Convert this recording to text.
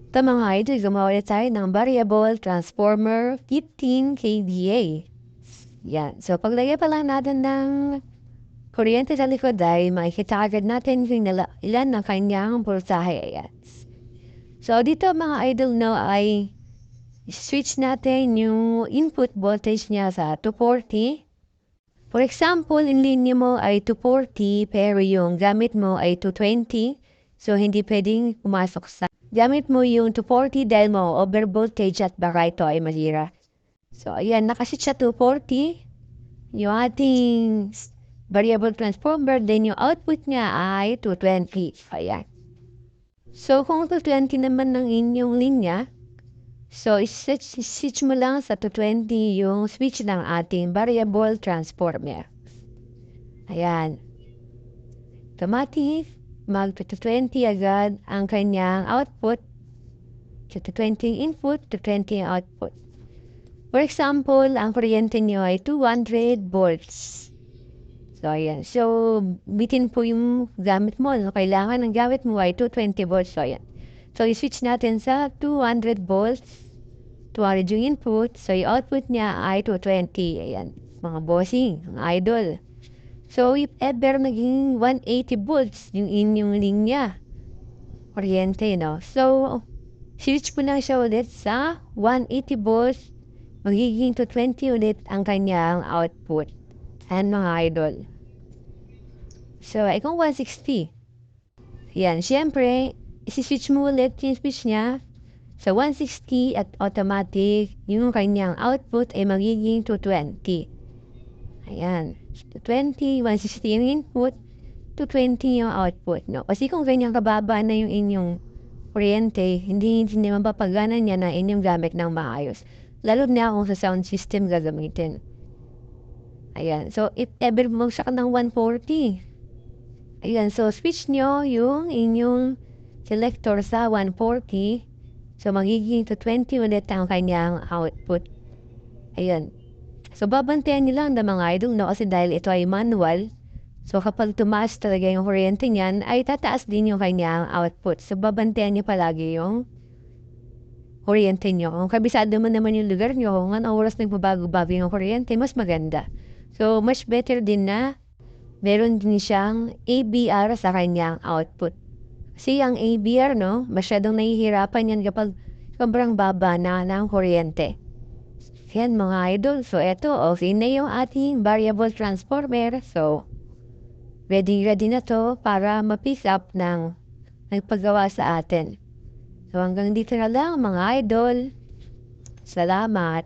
Ito mga idol, gumawa ulit tayo ng variable transformer 15 kVA. Yan. So, paglagay pa lang natin ng kuryente sa likod ay makikita agad natin kung ilan ang kanyang voltahe. Ayan. So, dito mga idol no ay switch natin yung input voltage niya sa 240. For example, in linya mo ay 240 pero yung gamit mo ay 220. So, hindi pwedeng pumasok sa gamit mo yung 240 dahil mo over voltage at baka ito ay masira. So, ayan, nakasit siya 240. Yung ating variable transformer, then yung output niya ay 220. Ayan. So, kung 220 naman ng inyong linya, so switch mo lang sa 220 yung switch ng ating variable transformer. Ayan. Automatic, mag-220 agad ang kanyang output. 220 input, 220 output. For example, ang kuryente nyo ay 200 volts. So, ayan. So, bitin po yung gamit mo. No? Kailangan ng gamit mo ay 220 volts. So, ayan. So, i-switch natin sa 200 volts. 200 yung input. So, yung output niya ay 220. Ayan. Mga bossing, mga idol. So, if ever naging 180 volts yung inyong linya, kuryente, no? So, switch mo lang siya ulit sa 180 volts, magiging 220 ulit ang kanyang output. And mga idol. So, ay kung 160. Yan, syempre, isi-switch mo ulit yung switch niya sa 160 at automatic, yung kanyang output ay magiging 220. Ayan, 220, 160 yung input, 220 yung output, no? Kasi kung ganyan kababa na yung inyong kuryente, hindi mapapagana niya na inyong gamit ng maayos. Lalo na kung sa sound system gagamitin. Ayan, so if ever bumagsak ng 140, ayan, so switch nyo yung inyong selector sa 140, so magiging 220 ulit ang kanyang output. Ayan, so babantayan nyo lang ng mga idol, no? Kasi dahil ito ay manual, so kapag tumaas talaga yung kuryente niyan, ay tataas din yung kanyang output. So babantayan nyo palagi yung kuryente nyo. Kung kabisado mo naman yung lugar nyo, kung anong oras nagbabago-bago yung kuryente, mas maganda. So much better din na meron din siyang ABR sa kanyang output. Kasi ang ABR, no, masyadong nahihirapan yan kapag sobrang baba na ng kuryente. Yan mga idol. So eto, okay na yung ating variable transformer. So, ready na to para ma-pick up ng nagpagawa sa atin. So hanggang dito na lang mga idol. Salamat.